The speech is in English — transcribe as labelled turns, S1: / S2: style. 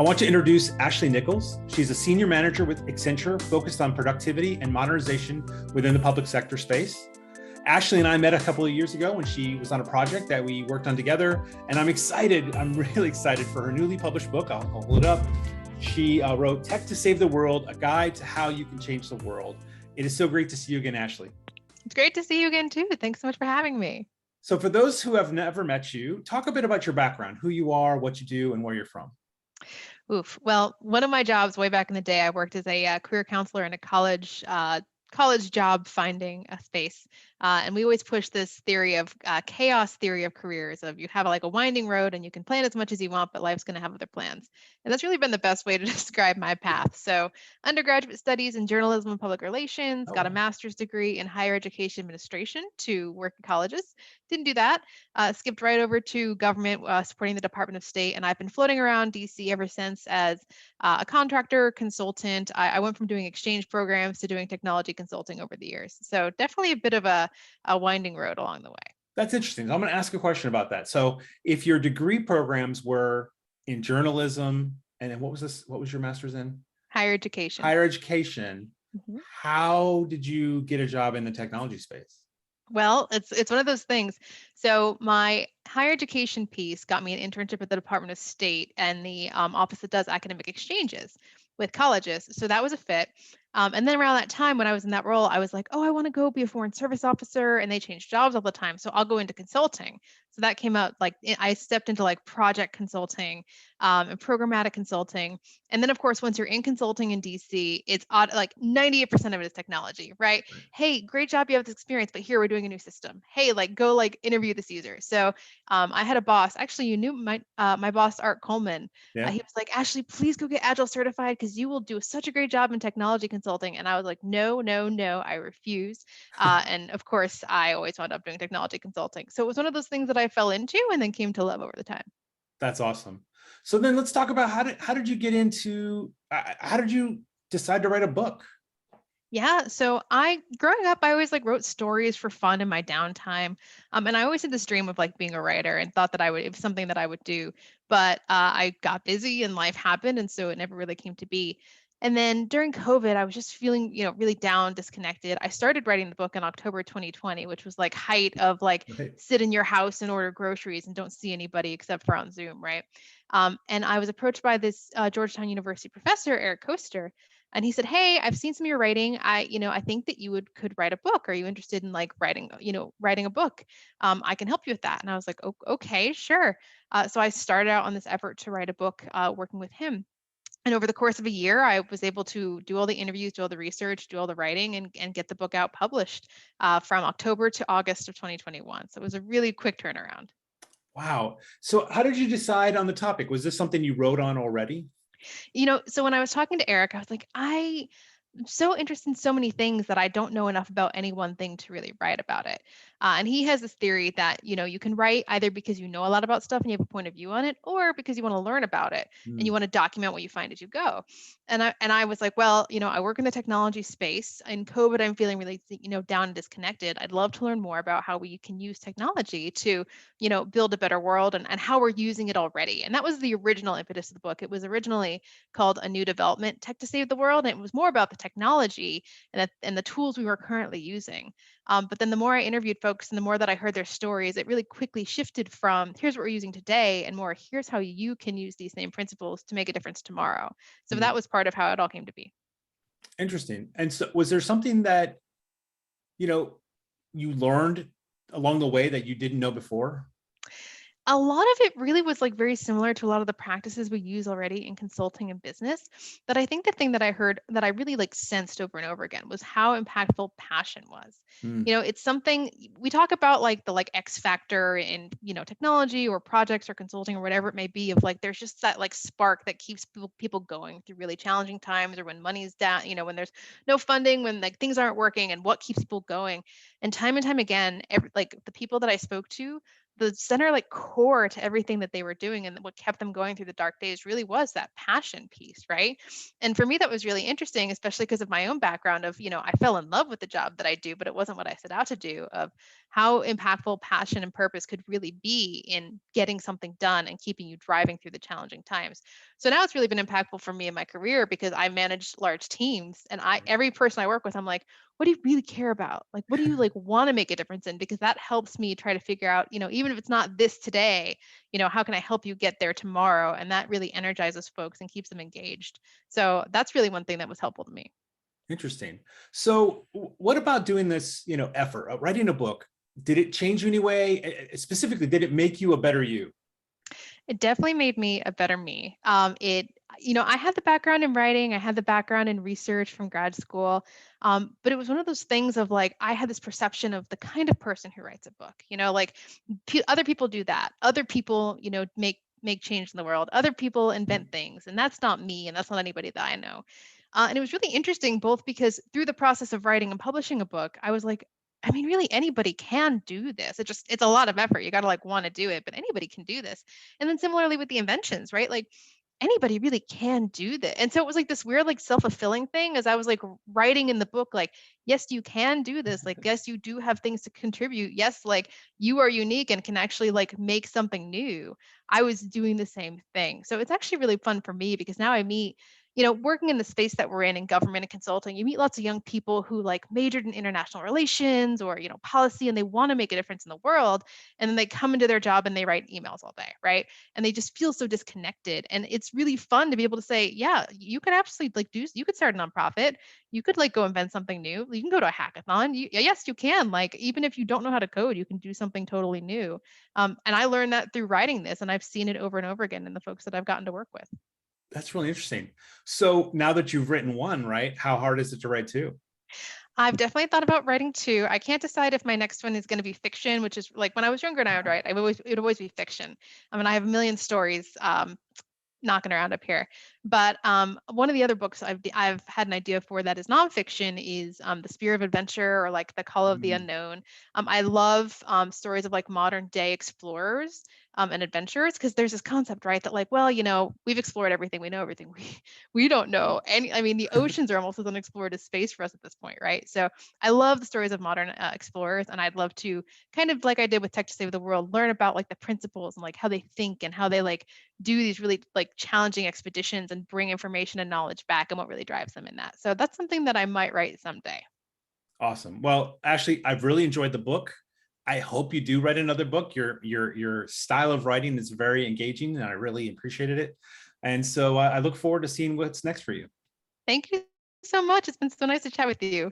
S1: I want to introduce Ashley Nichols. She's a senior manager with Accenture focused on productivity and modernization within the public sector space. Ashley and I met a couple of years ago when she was on a project that we worked on together, and I'm really excited for her newly published book. I'll hold it up. She wrote Tech to Save the World, a guide to how you can change the world. It is so great to see you again, Ashley.
S2: It's great to see you again too. Thanks so much for having me.
S1: So for those who have never met you, talk a bit about your background, who you are, what you do, and where you're from.
S2: Oof. Well, one of my jobs way back in the day, I worked as a career counselor in a college job finding a space. And we always push this theory of chaos theory of careers of you have like a winding road and you can plan as much as you want, but life's going to have other plans. And that's really been the best way to describe my path. So undergraduate studies in journalism and public relations, got a master's degree in higher education administration to work at colleges. Didn't do that. Skipped right over to government, supporting the Department of State. And I've been floating around DC ever since as a contractor, consultant. I went from doing exchange programs to doing technology consulting over the years. So definitely a bit of a winding road along the way.
S1: That's interesting. I'm going to ask a question about that. So if your degree programs were in journalism, and then what was your master's in?
S2: Higher education.
S1: Higher education. Mm-hmm. How did you get a job in the technology space?
S2: Well, it's one of those things. So my higher education piece got me an internship at the Department of State and the office that does academic exchanges with colleges. So that was a fit. And then around that time when I was in that role, I was like, oh, I want to go be a foreign service officer. And they change jobs all the time. So I'll go into consulting. So that came out like I stepped into like project consulting and programmatic consulting. And then, of course, once you're in consulting in DC, it's like 98% of it is technology, right? Hey, great job. You have this experience, but here we're doing a new system. Hey, like go like interview this user. So I had a boss. Actually, you knew my boss, Art Coleman. Yeah. He was like, Ashley, please go get Agile certified because you will do such a great job in technology consulting. And I was like, no, I refuse. And of course, I always wound up doing technology consulting. So it was one of those things that I fell into and then came to love over the time.
S1: That's awesome. So then let's talk about how did you get into, how did you decide to write a book?
S2: Yeah. So growing up, I always like wrote stories for fun in my downtime. And I always had this dream of like being a writer and thought that it was something that I would do, but I got busy and life happened. And so it never really came to be. And then during COVID, I was just feeling, really down, disconnected. I started writing the book in October 2020, which was like height of like sit in your house and order groceries and don't see anybody except for on Zoom, right? And I was approached by this Georgetown University professor, Eric Koester, and he said, hey, I've seen some of your writing. I think that you could write a book. Are you interested in like writing a book? I can help you with that. And I was like, okay, sure. So I started out on this effort to write a book working with him. And over the course of a year, I was able to do all the interviews, do all the research, do all the writing, and get the book out published from October to August of 2021. So it was a really quick turnaround.
S1: Wow. So how did you decide on the topic? Was this something you wrote on already?
S2: So when I was talking to Eric, I was like, I'm so interested in so many things that I don't know enough about any one thing to really write about it. And he has this theory that, you can write either because you know a lot about stuff and you have a point of view on it, or because you want to learn about it and you want to document what you find as you go. And I was like, well, I work in the technology space. In COVID, I'm feeling really, down and disconnected. I'd love to learn more about how we can use technology to, build a better world and how we're using it already. And that was the original impetus of the book. It was originally called A New Development, Tech to Save the World. And it was more about the technology and the tools we were currently using. But then the more I interviewed folks and the more that I heard their stories, it really quickly shifted from here's what we're using today and more here's how you can use these same principles to make a difference tomorrow. So that was part of how it all came to be.
S1: Interesting. And so was there something that, you learned along the way that you didn't know before?
S2: A lot of it really was like very similar to a lot of the practices we use already in consulting and business. But I think the thing that I heard that I really like sensed over and over again was how impactful passion was. It's something we talk about like the X factor in, technology or projects or consulting or whatever it may be of like, there's just that like spark that keeps people going through really challenging times or when money's down, when there's no funding, when like things aren't working and what keeps people going. And time again, like the people that I spoke to, the center like core to everything that they were doing and what kept them going through the dark days really was that passion piece, right? And for me, that was really interesting, especially because of my own background of, I fell in love with the job that I do, but it wasn't what I set out to do. Of how impactful passion and purpose could really be in getting something done and keeping you driving through the challenging times. So now it's really been impactful for me in my career because I manage large teams, and every person I work with, I'm like, what do you really care about? Like, what do you like want to make a difference in? Because that helps me try to figure out, even if it's not this today, how can I help you get there tomorrow? And that really energizes folks and keeps them engaged. So that's really one thing that was helpful to me.
S1: Interesting. So what about doing this, effort, writing a book? Did it change you in any way? Specifically, did it make you a better you?
S2: It definitely made me a better me. I had the background in writing, I had the background in research from grad school, but it was one of those things of like I had this perception of the kind of person who writes a book. Like other people do that. Other people, make change in the world. Other people invent things, and that's not me, and that's not anybody that I know. And it was really interesting, both because through the process of writing and publishing a book, I was like, I mean, really anybody can do this. It's a lot of effort. You got to like want to do it, but anybody can do this. And then similarly with the inventions, right? Like anybody really can do that. And so it was like this weird, like self-fulfilling thing as I was like writing in the book, like, yes, you can do this. Like, yes, you do have things to contribute. Yes, like you are unique and can actually like make something new. I was doing the same thing. So it's actually really fun for me because now I meet, working in the space that we're in government and consulting, you meet lots of young people who like majored in international relations or, policy, and they want to make a difference in the world. And then they come into their job and they write emails all day, right? And they just feel so disconnected. And it's really fun to be able to say, yeah, you could absolutely like you could start a nonprofit. You could like go invent something new. You can go to a hackathon. Yes, you can. Like, even if you don't know how to code, you can do something totally new. And I learned that through writing this, and I've seen it over and over again in the folks that I've gotten to work with.
S1: That's really interesting. So now that you've written one, right? How hard is it to write two?
S2: I've definitely thought about writing two. I can't decide if my next one is going to be fiction, which is like when I was younger and I would write, it would always be fiction. I mean, I have a million stories knocking around up here. But one of the other books I've had an idea for that is nonfiction is The Spear of Adventure, or like The Call of the
S1: Mm.
S2: Unknown. I love stories of like modern day explorers and adventurers, because there's this concept, right, that like, well, we've explored everything, we know everything. We don't know any. I mean, the oceans are almost as unexplored as space for us at this point, right? So I love the stories of modern explorers, and I'd love to kind of like I did with Tech to Save the World, learn about like the principles and like how they think and how they like do these really like challenging expeditions and bring information and knowledge back, and what really drives them in that. So that's something that I might write someday.
S1: Awesome. Well, Ashley, I've really enjoyed the book. I hope you do write another book. Your style of writing is very engaging, and I really appreciated it. And so I look forward to seeing what's next for you.
S2: Thank you so much. It's been so nice to chat with you.